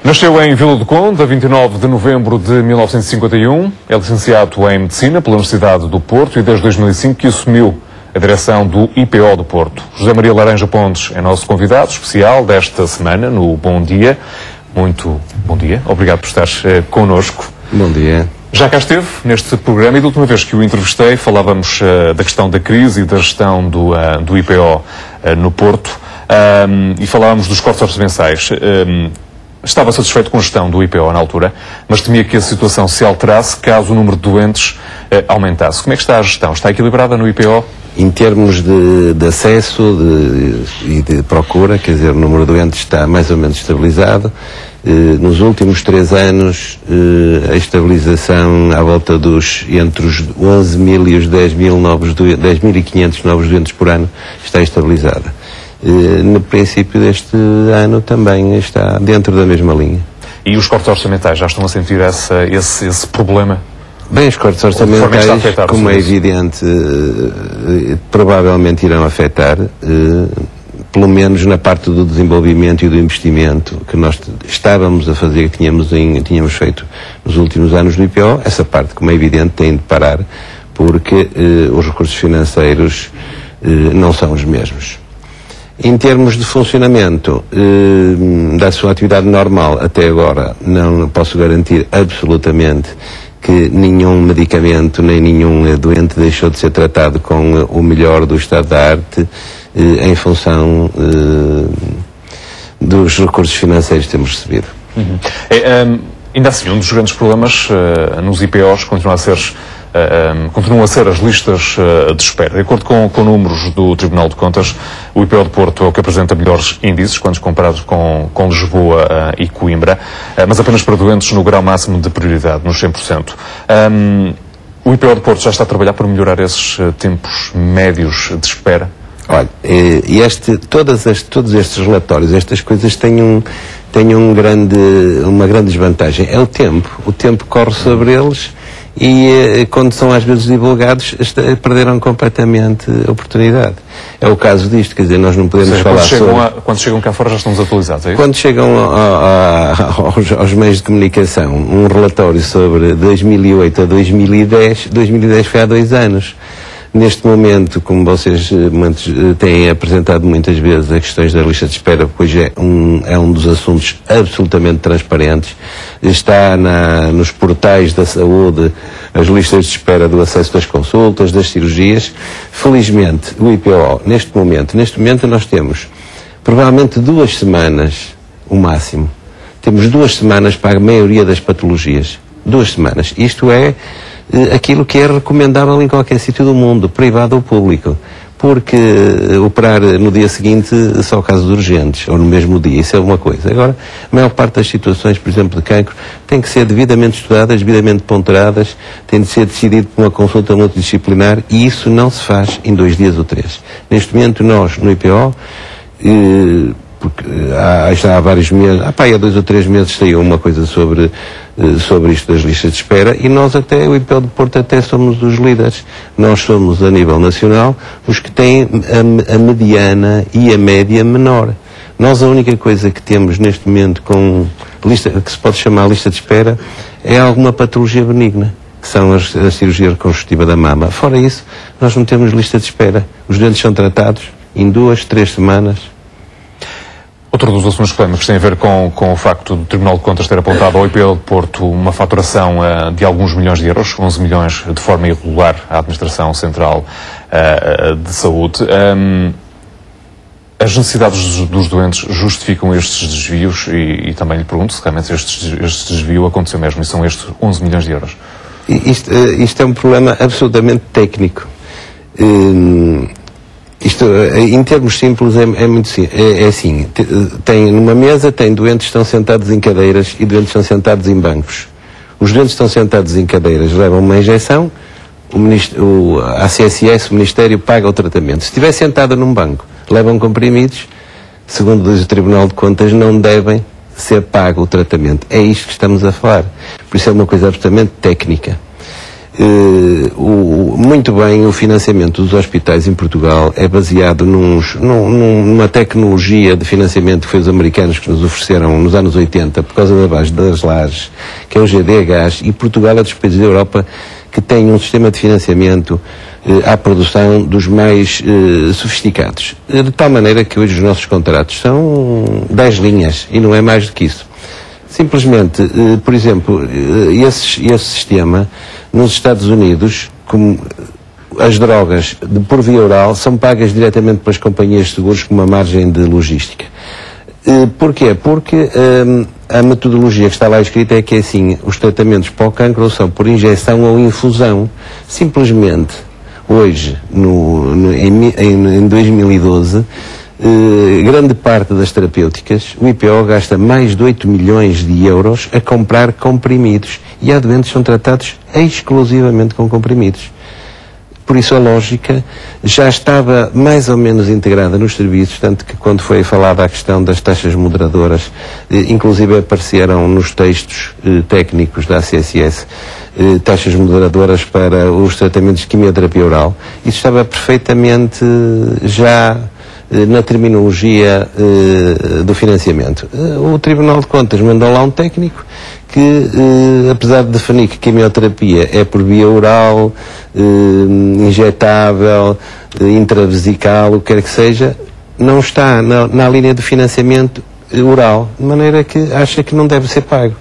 Nasceu em Vila do Conde, a 29 de novembro de 1951. É licenciado em Medicina pela Universidade do Porto e desde 2005 que assumiu a direção do IPO do Porto. José Maria Laranja Pontes é nosso convidado especial desta semana no Bom Dia. Muito bom dia. Obrigado por estares connosco. Bom dia. Já cá esteve neste programa e da última vez que o entrevistei falávamos da questão da crise e da gestão do IPO no Porto e falávamos dos cortes orçamentais. Estava satisfeito com a gestão do IPO na altura, mas temia que a situação se alterasse caso o número de doentes aumentasse. Como é que está a gestão? Está equilibrada no IPO? Em termos de acesso e de procura, quer dizer, o número de doentes está mais ou menos estabilizado. Nos últimos 3 anos, a estabilização à volta entre os 11.000 e os 10.500 novos doentes por ano está estabilizada. No princípio deste ano também está dentro da mesma linha. E os cortes orçamentais, já estão a sentir esse problema? Bem, os cortes orçamentais, como é evidente, provavelmente irão afetar, pelo menos na parte do desenvolvimento e do investimento que nós estávamos a fazer, que tínhamos feito nos últimos anos do IPO. Essa parte, como é evidente, tem de parar, porque os recursos financeiros não são os mesmos. Em termos de funcionamento da sua atividade normal, até agora não posso garantir absolutamente que nenhum medicamento nem nenhum doente deixou de ser tratado com o melhor do estado da arte em função dos recursos financeiros que temos recebido. Ainda assim, um dos grandes problemas nos IPOs continuam a ser as listas de espera. De acordo com números do Tribunal de Contas, o IPO de Porto é o que apresenta melhores índices quando comparado com Lisboa e Coimbra, mas apenas para doentes no grau máximo de prioridade, nos 100%. O IPO de Porto já está a trabalhar para melhorar esses tempos médios de espera? Olha, todos estes relatórios, estas coisas têm uma grande desvantagem. É o tempo. O tempo corre sobre eles e quando são às vezes divulgados perderam completamente a oportunidade. É o caso disto, quer dizer, nós não podemos falar quando chegam cá fora já estão desatualizados, é isso? Quando chegam aos meios de comunicação, um relatório sobre 2008 a 2010 foi há 2 anos. Neste momento, como vocês têm apresentado muitas vezes as questões da lista de espera, pois é um dos assuntos absolutamente transparentes. Está nos portais da saúde as listas de espera do acesso das consultas, das cirurgias. Felizmente, o IPO, neste momento nós temos provavelmente 2 semanas, o máximo. Temos 2 semanas para a maioria das patologias. 2 semanas. Isto é aquilo que é recomendável em qualquer sítio do mundo, privado ou público, porque operar no dia seguinte só casos urgentes, ou no mesmo dia, isso é uma coisa. Agora, a maior parte das situações, por exemplo, de cancro, tem que ser devidamente estudadas, devidamente ponderadas, tem de ser decidido por uma consulta multidisciplinar, e isso não se faz em 2 dias ou 3. Neste momento, nós, no IPO, porque já há vários meses, há 2 ou 3 meses saiu uma coisa sobre isto das listas de espera, e nós o IPO de Porto até somos os líderes. Nós somos, a nível nacional, os que têm a mediana e a média menor. Nós a única coisa que temos neste momento que se pode chamar lista de espera é alguma patologia benigna, que são a cirurgia reconstrutiva da mama. Fora isso, nós não temos lista de espera. Os doentes são tratados em 2, 3 semanas. Outro dos assuntos polémicos tem a ver com o facto do Tribunal de Contas ter apontado ao IPO de Porto uma faturação de alguns milhões de euros, 11 milhões de forma irregular à Administração Central de Saúde. As necessidades dos doentes justificam estes desvios e também lhe pergunto se realmente este desvio aconteceu mesmo e são estes 11 milhões de euros. Isto é um problema absolutamente técnico. Isto, em termos simples, é muito simples. É assim, numa mesa tem doentes que estão sentados em cadeiras e doentes que estão sentados em bancos. Os doentes que estão sentados em cadeiras levam uma injeção, a CSS, o Ministério, paga o tratamento. Se estiver sentado num banco, levam comprimidos, segundo o Tribunal de Contas, não devem ser pago o tratamento. É isto que estamos a falar. Por isso é uma coisa absolutamente técnica. muito bem, o financiamento dos hospitais em Portugal é baseado numa tecnologia de financiamento que foi os americanos que nos ofereceram nos anos 80 por causa da base das lajes, que é o GDHs, e Portugal é dos países da Europa que tem um sistema de financiamento à produção dos mais sofisticados. De tal maneira que hoje os nossos contratos são 10 linhas e não é mais do que isso. Simplesmente, por exemplo, esse sistema nos Estados Unidos, como as drogas por via oral são pagas diretamente pelas companhias de seguros com uma margem de logística. Porquê? Porque a metodologia que está lá escrita é que é assim, os tratamentos para o cancro são por injeção ou infusão. Simplesmente, hoje, em 2012, grande parte das terapêuticas, o IPO gasta mais de 8 milhões de euros a comprar comprimidos. E há doentes que são tratados exclusivamente com comprimidos. Por isso a lógica já estava mais ou menos integrada nos serviços, tanto que quando foi falada a questão das taxas moderadoras, inclusive apareceram nos textos técnicos da ACSS, taxas moderadoras para os tratamentos de quimioterapia oral. Isso estava perfeitamente já na terminologia do financiamento. O Tribunal de Contas mandou lá um técnico que, apesar de definir que quimioterapia é por via oral, injetável, intravesical, o que quer que seja, não está na linha de financiamento oral, de maneira que acha que não deve ser pago.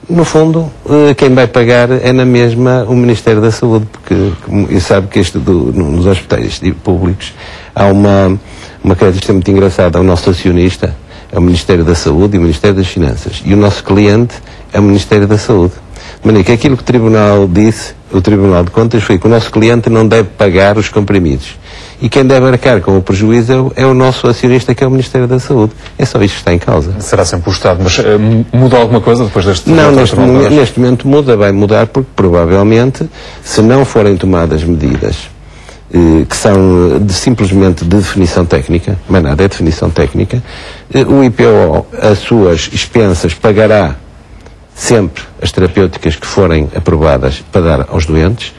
No fundo, quem vai pagar é na mesma o Ministério da Saúde, porque sabe que nos hospitais públicos há uma característica muito engraçada. O nosso acionista é o Ministério da Saúde e o Ministério das Finanças. E o nosso cliente é o Ministério da Saúde. De maneira que aquilo que o Tribunal disse, o Tribunal de Contas, foi que o nosso cliente não deve pagar os comprimidos. E quem deve arcar com o prejuízo é o nosso acionista, que é o Ministério da Saúde. É só isto que está em causa. Será sempre o Estado, mas muda alguma coisa depois deste... Não, neste momento vai mudar, porque provavelmente, se não forem tomadas medidas que são simplesmente de definição técnica, mas nada é definição técnica, o IPO, as suas expensas, pagará sempre as terapêuticas que forem aprovadas para dar aos doentes.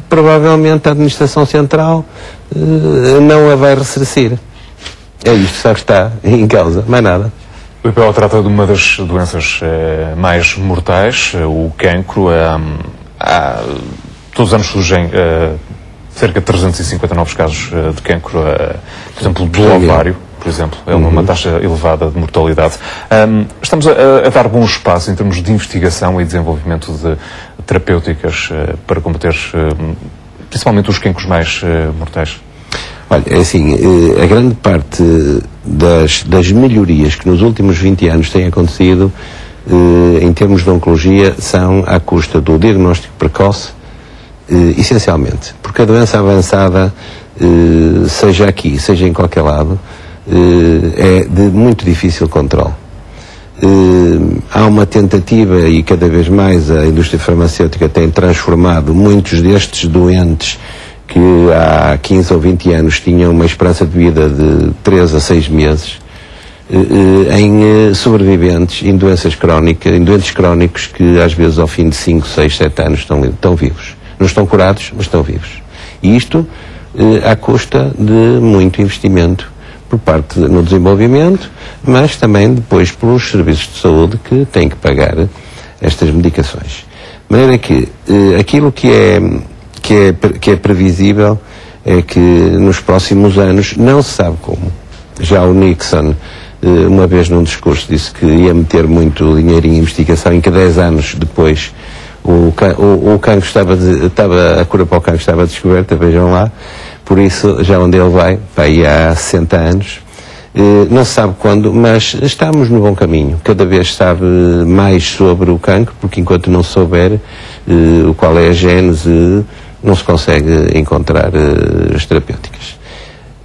Provavelmente a Administração Central não a vai ressarcir. É isto que está em causa, mais nada. O IPO trata de uma das doenças mais mortais, o cancro. Todos os anos surgem cerca de 350 novos casos de cancro, por exemplo, do ovário, por exemplo, é uma taxa elevada de mortalidade. Estamos a dar bom espaço em termos de investigação e desenvolvimento de terapêuticas para combater principalmente os cancros mais mortais? Olha, é assim, a grande parte das melhorias que nos últimos 20 anos têm acontecido em termos de oncologia são à custa do diagnóstico precoce, essencialmente, porque a doença avançada, seja aqui, seja em qualquer lado, é de muito difícil controle. Há uma tentativa, e cada vez mais a indústria farmacêutica tem transformado muitos destes doentes que há 15 ou 20 anos tinham uma esperança de vida de 3 a 6 meses, em sobreviventes, em doenças crónicas, em doentes crónicos que às vezes ao fim de 5, 6, 7 anos estão vivos. Não estão curados, mas estão vivos. E isto à custa de muito investimento por parte no desenvolvimento, mas também depois pelos serviços de saúde que têm que pagar estas medicações. De maneira que aquilo que é previsível é que nos próximos anos, não se sabe como, já o Nixon uma vez num discurso disse que ia meter muito dinheiro em investigação, em que 10 anos depois o cancro a cura para o cancro estava descoberta, vejam lá. Por isso, já onde ele vai aí há 60 anos, não se sabe quando, mas estamos no bom caminho. Cada vez sabe mais sobre o cancro, porque enquanto não souber qual é a gênese, não se consegue encontrar as terapêuticas.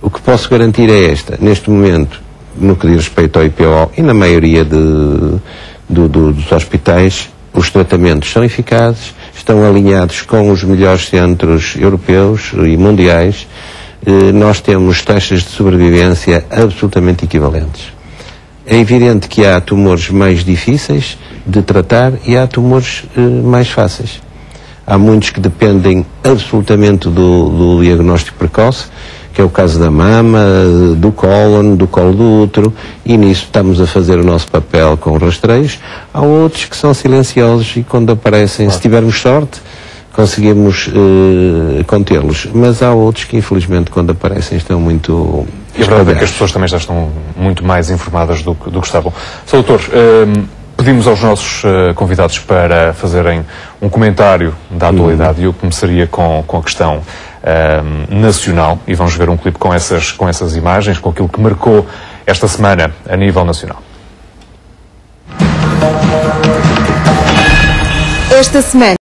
O que posso garantir é neste momento, no que diz respeito ao IPO e na maioria dos hospitais, os tratamentos são eficazes, estão alinhados com os melhores centros europeus e mundiais. Nós temos taxas de sobrevivência absolutamente equivalentes. É evidente que há tumores mais difíceis de tratar e há tumores mais fáceis. Há muitos que dependem absolutamente do diagnóstico precoce, que é o caso da mama, do cólon, do colo do útero, e nisso estamos a fazer o nosso papel com rastreios. Há outros que são silenciosos e quando aparecem, se tivermos sorte, conseguimos contê-los. Mas há outros que infelizmente quando aparecem estão muito... E a verdade é que as pessoas também já estão muito mais informadas do que estavam. Sr. Doutor, pedimos aos nossos convidados para fazerem um comentário da atualidade e eu começaria com a questão nacional e vamos ver um clipe com essas imagens, com aquilo que marcou esta semana a nível nacional. Esta semana